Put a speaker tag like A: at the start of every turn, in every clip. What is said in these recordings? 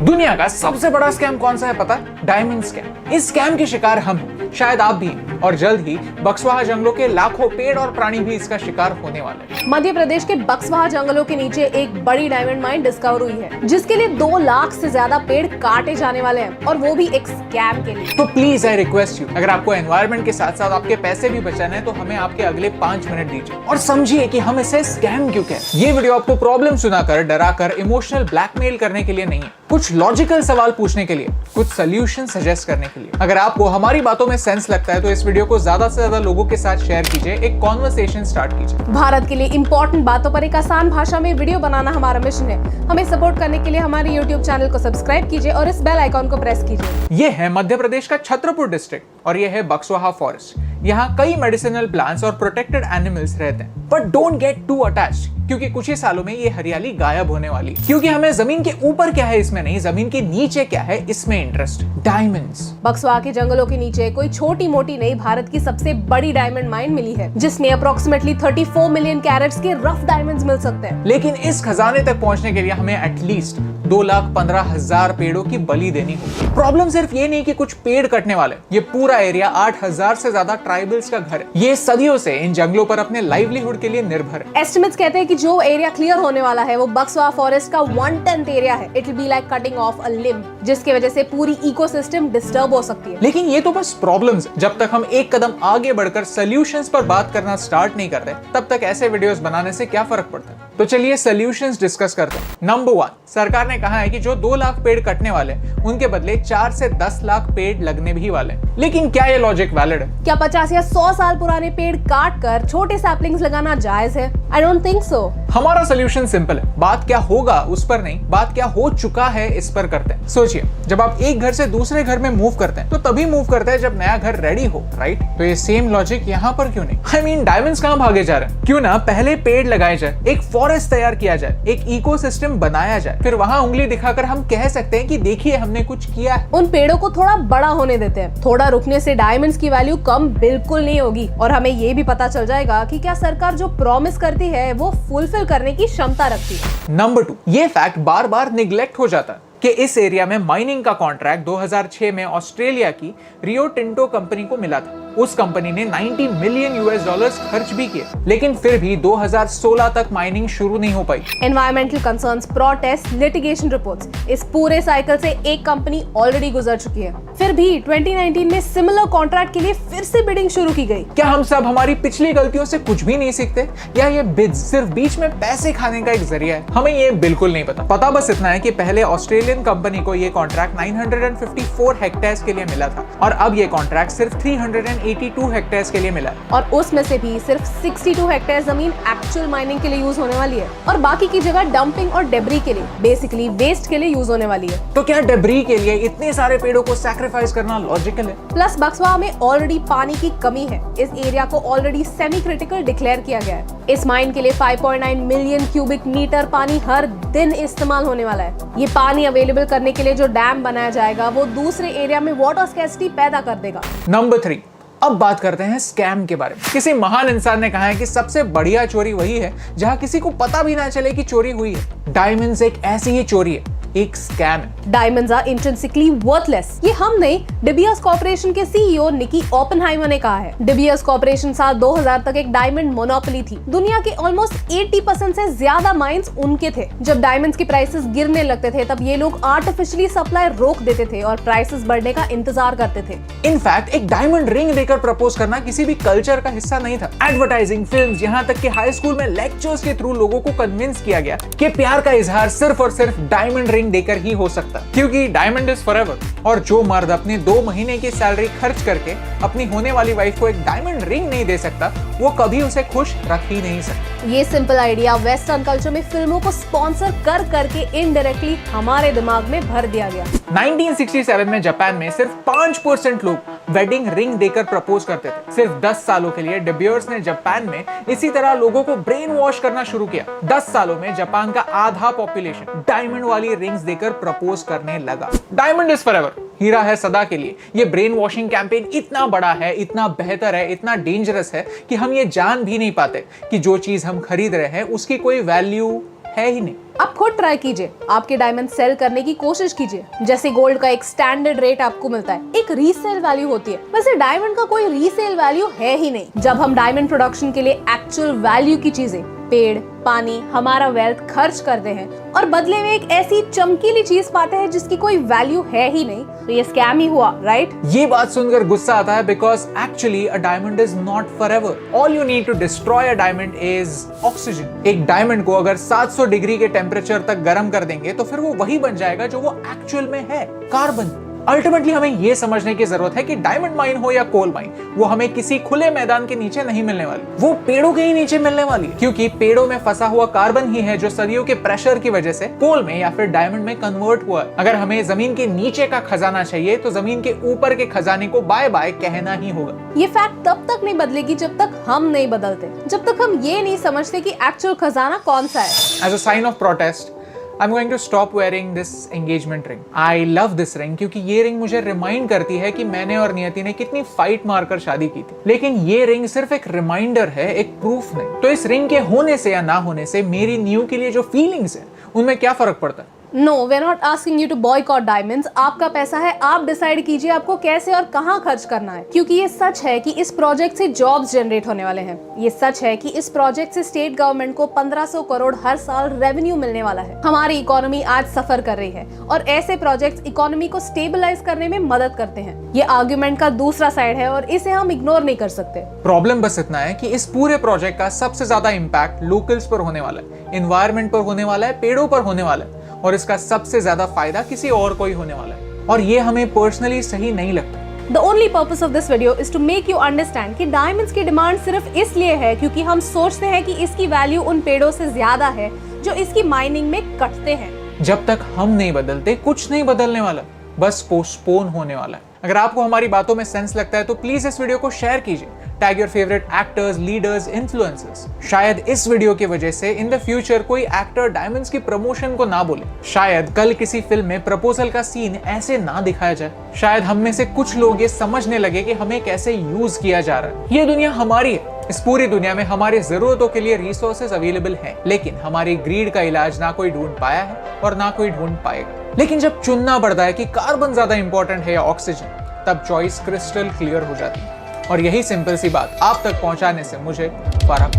A: दुनिया का सबसे बड़ा स्कैम कौन सा है पता है? Diamond scam. इस स्कैम के शिकार हम हैं, शायद आप भी हैं, और जल्द ही बक्सवाहा जंगलों के लाखों पेड़ और प्राणी भी इसका शिकार होने वाले हैं।
B: मध्य प्रदेश के बक्सवाहा जंगलों के नीचे एक बड़ी डायमंड माइन डिस्कवर हुई है, जिसके लिए 2 लाख से ज्यादा पेड़ काटे जाने वाले हैं, और वो भी एक स्कैम के लिए।
A: तो प्लीज आई रिक्वेस्ट यू, अगर आपको एनवायरनमेंट के साथ साथ आपके पैसे भी बचाने हैं तो हमें आपके अगले 5 मिनट दीजिए और समझिए कि हम इसे स्कैम क्यों कहते हैं। ये वीडियो आपको प्रॉब्लम सुनाकर, डराकर, इमोशनल ब्लैकमेल करने के लिए नहीं है, कुछ लॉजिकल सवाल पूछने के लिए, कुछ सोल्यूशन सजेस्ट करने के लिए। अगर आपको हमारी बातों में सेंस लगता है तो इस वीडियो को ज्यादा से ज्यादा लोगों के साथ शेयर कीजिए, एक कॉन्वर्सेशन स्टार्ट कीजिए।
B: भारत के लिए इंपॉर्टेंट बातों पर एक आसान भाषा में वीडियो बनाना हमारा मिशन है। हमें सपोर्ट करने के लिए हमारे YouTube चैनल को सब्सक्राइब कीजिए और इस बेल आइकॉन को प्रेस कीजिए।
A: ये है मध्य प्रदेश का छतरपुर डिस्ट्रिक्ट और ये है बक्सवाहा फॉरेस्ट। यहाँ कई मेडिसिनल प्लांट्स और प्रोटेक्टेड एनिमल्स रहते हैं, but don't get too attached, क्योंकि कुछ ही सालों में ये हरियाली गायब होने वाली है। क्योंकि हमें जमीन के ऊपर क्या है इसमें नहीं, जमीन के नीचे क्या है इसमें इंटरेस्ट। डायमंड्स।
B: बक्सवाहा के जंगलों के नीचे कोई छोटी मोटी नहीं, भारत की सबसे बड़ी डायमंड माइन मिली है, जिसमें अप्रोक्सीमेटली 34 मिलियन कैरेट्स के रफ डायमंड्स मिल सकते हैं।
A: लेकिन इस खजाने तक पहुंचने के लिए हमें एटलीस्ट 2,15,000 पेड़ों की बलि देनी होगी। प्रॉब्लम सिर्फ ये नहीं कि कुछ पेड़ कटने वाले, ये पूरा एरिया 8,000 से ज्यादा ट्राइबल्स का घर है। ये सदियों से इन जंगलों पर अपने लाइवलीहुड के लिए निर्भर है।
B: एस्टिमेट्स कहते हैं कि जो एरिया क्लियर होने वाला है वो बक्सवाहा फॉरेस्ट का 1/10 एरिया है। It will be like cutting of a limb, जिसकी वजह से पूरी इकोसिस्टम डिस्टर्ब हो सकती है।
A: लेकिन ये तो बस प्रॉब्लम्स। जब तक हम एक कदम आगे बढ़कर सॉल्यूशंस पर बात करना स्टार्ट नहीं करते, तब तक ऐसे वीडियोस बनाने से क्या फर्क पड़ता है? तो चलिए सॉल्यूशंस डिस्कस करते हैं। नंबर 1, सरकार ने कहा है कि जो 2 लाख पेड़ कटने वाले उनके बदले 4 से 10 लाख पेड़ लगने भी वाले। लेकिन क्या ये लॉजिक वैलिड है?
B: क्या 50 या 100 साल पुराने पेड़ काट कर छोटे सैपलिंग्स लगाना जायज है? I don't think so.
A: हमारा सोल्यूशन सिंपल है, बात क्या होगा उस पर नहीं, बात क्या हो चुका है इस पर करते हैं। सोचिए, जब आप एक घर से दूसरे घर में मूव करते हैं तो तभी मूव करते हैं जब नया घर रेडी हो, राइट? तो ये सेम लॉजिक यहाँ पर क्यों नहीं? आई मीन डायमंड्स कहाँ भागे जा रहे हैं? क्यों ना पहले पेड़ लगाए जाए, एक फॉरेस्ट तैयार किया जाए, एक इकोसिस्टम बनाया जाए, फिर वहाँ उंगली दिखाकर हम कह सकते हैं कि देखिए हमने कुछ किया है।
B: उन पेड़ों को थोड़ा बड़ा होने देते हैं। थोड़ा रुकने से डायमंड्स की वैल्यू कम बिल्कुल नहीं होगी, और हमें ये भी पता चल जाएगा कि क्या सरकार जो प्रॉमिस करती है वो फुलफिल करने की क्षमता रखती है।
A: नंबर 2, ये फैक्ट बार बार निग्लेक्ट हो जाता है कि इस एरिया में माइनिंग का कॉन्ट्रैक्ट 2006 में ऑस्ट्रेलिया की रियो टिंटो कंपनी को मिला था। उस कंपनी ने $90 मिलियन खर्च भी किए, लेकिन फिर भी 2016 तक माइनिंग शुरू नहीं हो पाई।
B: Environmental concerns, protest, litigation reports, इस पूरे साइकिल से एक कंपनी ऑलरेडी गुजर चुकी है। फिर भी 2019 में सिमिलर कॉन्ट्रैक्ट के लिए फिर से बिडिंग शुरू की गई।
A: क्या हम सब हमारी पिछली गलतियों से कुछ भी नहीं सीखते, या ये बिड्स सिर्फ बीच में पैसे खाने का एक जरिया है? हमें ये बिल्कुल नहीं पता। पता बस इतना है कि पहले ऑस्ट्रेलियन कंपनी को ये कॉन्ट्रैक्ट 954 हेक्टेयर्स के लिए मिला था, और अब ये कॉन्ट्रैक्ट सिर्फ 382 हेक्टेयर्स के लिए मिला है।
B: और उसमें से भी सिर्फ 62 हेक्टेयर जमीन एक्चुअल माइनिंग के लिए यूज होने वाली है, और बाकी की जगह डंपिंग और डेब्री के लिए, बेसिकली वेस्ट के लिए यूज होने वाली है।
A: तो क्या डेब्री के लिए इतने सारे पेड़ों को सैक्रिफाइस करना लॉजिकल है?
B: प्लस बक्सवाहा में ऑलरेडी पानी की कमी है। इस एरिया को ऑलरेडी सेमी क्रिटिकल डिक्लेयर किया गया है। इस माइन के लिए 5.9 मिलियन क्यूबिक मीटर पानी हर दिन इस्तेमाल होने वाला है। ये पानी अवेलेबल करने के लिए जो डैम बनाया जाएगा वो दूसरे एरिया में वाटर स्कैर्सिटी पैदा कर देगा।
A: नंबर 3, अब बात करते हैं स्कैम के बारे में। किसी महान इंसान ने कहा है कि सबसे बढ़िया चोरी वही है जहां किसी को पता भी ना चले कि चोरी हुई है। डायमंड्स एक ऐसी ही चोरी है, एक स्कैम है।
B: Diamonds are intrinsically worthless. ये हम नहीं, डिबियस कॉर्पोरेशन के सीईओ निकी ओपेनहाइमर ने कहा है। डिबियस कॉर्पोरेशन साल 2000 तक एक डायमंड मोनोपोली थी। दुनिया के ऑलमोस्ट 80% से ज्यादा माइंस उनके थे। जब डायमंड्स के प्राइसेस गिरने लगते थे तब ये लोग आर्टिफिशियली सप्लाई रोक देते थे और प्राइसेस बढ़ने का इंतजार करते थे।
A: इनफैक्ट एक डायमंड रिंग देकर प्रपोज करना किसी भी कल्चर का हिस्सा नहीं था। एडवर्टाइजिंग, फिल्म्स, यहाँ तक कि हाई स्कूल में लेक्चर्स के थ्रू लोगों को कन्विंस किया गया कि प्यार का इजहार सिर्फ और सिर्फ डायमंड रिंग देकर ही हो सकता है, क्योंकि डायमंड इज फॉरएवर। और जो मर्द अपने 2 महीने की सैलरी खर्च करके अपनी होने वाली वाइफ को एक डायमंड रिंग नहीं दे सकता, वो कभी उसे खुश रख ही नहीं सकता।
B: ये सिंपल आइडिया वेस्टर्न कल्चर में फिल्मों को स्पॉन्सर कर करके इनडायरेक्टली हमारे दिमाग में भर दिया गया।
A: 1967 में जापान में सिर्फ 5% लोग वेडिंग रिंग देकर प्रपोज करते थे। सिर्फ 10 सालों के लिए डिबियर्स ने जापान में इसी तरह लोगों को ब्रेन वॉश करना शुरू किया। 10 सालों में जापान का आधा पॉपुलेशन डायमंड वाली रिंग्स देकर प्रपोज करने लगा। डायमंड इज फॉरएवर, हीरा है सदा के लिए। ये ब्रेन वॉशिंग कैंपेन इतना बड़ा है, इतना बेहतर है, इतना डेंजरस है कि हम ये जान भी नहीं पाते कि जो चीज हम खरीद रहे हैं उसकी कोई वैल्यू है ही नहीं।
B: आप खुद ट्राई कीजिए, आपके डायमंड सेल करने की कोशिश कीजिए। जैसे गोल्ड का एक स्टैंडर्ड रेट आपको मिलता है, एक रीसेल वैल्यू होती है, वैसे डायमंड का कोई रीसेल वैल्यू है ही नहीं। जब हम डायमंड प्रोडक्शन के लिए एक्चुअल वैल्यू की चीजें, पेड़, पानी, हमारा वेल्थ खर्च करते हैं और बदले में एक ऐसी चमकीली चीज पाते हैं जिसकी कोई वैल्यू है ही नहीं, तो ये स्कैम ही हुआ, राइट?
A: ये बात सुनकर गुस्सा आता है because actually a diamond is not forever. All you need to destroy a diamond is oxygen. एक डायमंड को अगर 700 डिग्री के टेम्परेचर तक गर्म कर देंगे तो फिर वो वही बन जाएगा जो वो एक्चुअल में है, कार्बन। अल्टीमेटली हमें यह समझने की जरूरत है कि डायमंड माइन हो या कोल माइन, वो हमें किसी खुले मैदान के नीचे नहीं मिलने वाली, वो पेड़ों के ही नीचे मिलने वाली है, क्योंकि पेड़ों में फंसा हुआ कार्बन ही है जो सदियों के प्रेशर की वजह से कोल में या फिर डायमंड में कन्वर्ट हुआ। अगर हमें जमीन के नीचे का खजाना चाहिए तो जमीन के ऊपर के खजाने को बाय बाय कहना ही होगा।
B: ये फैक्ट तब तक नहीं बदलेगी जब तक हम नहीं बदलते, जब तक हम ये नहीं समझते कि एक्चुअल खजाना कौन सा है।
A: As a sign of protest, I'm going to stop wearing this engagement ring. I love this ring क्योंकि ये रिंग मुझे रिमाइंड करती है कि मैंने और नियति ने कितनी फाइट मारकर शादी की थी। लेकिन ये रिंग सिर्फ एक रिमाइंडर है, एक प्रूफ नहीं। तो इस रिंग के होने से या ना होने से मेरी न्यू के लिए जो फीलिंग्स है उनमें क्या फर्क पड़ता है?
B: No, we are not asking you to boycott diamonds. आपका पैसा है, आप डिसाइड कीजिए आपको कैसे और कहां खर्च करना है। क्योंकि ये सच है कि इस प्रोजेक्ट से जॉब्स जनरेट होने वाले हैं। ये सच है कि इस प्रोजेक्ट से स्टेट गवर्नमेंट को 1500 करोड़ हर साल रेवेन्यू मिलने वाला है। हमारी इकोनॉमी आज सफर कर रही है और ऐसे प्रोजेक्ट्स इकोनॉमी को स्टेबलाइज करने में मदद करते हैं। ये आर्गुमेंट का दूसरा साइड है और इसे हम इग्नोर नहीं कर सकते।
A: प्रॉब्लम बस इतना है कि इस पूरे प्रोजेक्ट का सबसे ज्यादा इम्पैक्ट लोकल्स पर होने वाला है, एनवायरमेंट पर होने वाला है, पेड़ों पर होने वाला है, और इसका सबसे ज्यादा फायदा किसी और को ही होने वाला है। और ये हमें पर्सनली सही नहीं लगता।
B: The only purpose of this video is to make you understand कि डायमंड्स की डिमांड सिर्फ इसलिए है क्योंकि हम सोचते हैं कि इसकी वैल्यू उन पेड़ों से ज्यादा है जो इसकी माइनिंग में कटते हैं।
A: जब तक हम नहीं बदलते कुछ नहीं बदलने वाला, बस पोस्टपोन होने वाला है। अगर आपको हमारी बातों में सेंस लगता है तो प्लीज इस वीडियो को शेयर कीजिए। Tag your favourite actors, leaders, influencers. शायद इस वीडियो की वजह से इन द फ्यूचर कोई एक्टर डायमंड्स की प्रमोशन को ना बोले। शायद कल किसी फिल्म में प्रपोजल का सीन ऐसे ना दिखाया जाए। शायद हम में से कुछ लोग ये समझने लगे कि हमें कैसे यूज किया जा रहा है। ये दुनिया हमारी है। इस पूरी दुनिया में हमारी जरूरतों के लिए रिसोर्सेज अवेलेबल हैं, लेकिन हमारी ग्रीड का इलाज ना कोई ढूंढ पाया है और ना कोई ढूंढ पाएगा। लेकिन जब चुनना पड़ता है कि कार्बन ज्यादा इंपॉर्टेंट है या ऑक्सीजन, तब चॉइस क्रिस्टल क्लियर हो जाती है। और यही सिंपल सी बात आप तक पहुंचाने से मुझे फर्क।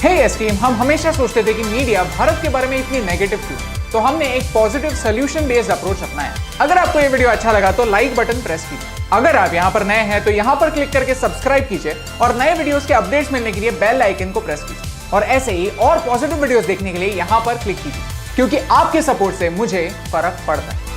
A: हे यस टीम, हम हमेशा सोचते थे कि मीडिया भारत के बारे में इतनी नेगेटिव क्यों, तो हमने एक पॉजिटिव सोल्यूशन बेस्ड अप्रोच अपनाया। अगर आपको ये वीडियो अच्छा लगा तो लाइक बटन प्रेस कीजिए। अगर आप यहाँ पर नए हैं तो यहाँ पर क्लिक करके सब्सक्राइब कीजिए और नए वीडियोस के अपडेट्स मिलने के लिए बेल आइकन को प्रेस कीजिए। और ऐसे ही और पॉजिटिव वीडियोस देखने के लिए यहाँ पर क्लिक कीजिए, क्योंकि आपके सपोर्ट से मुझे फर्क पड़ता है।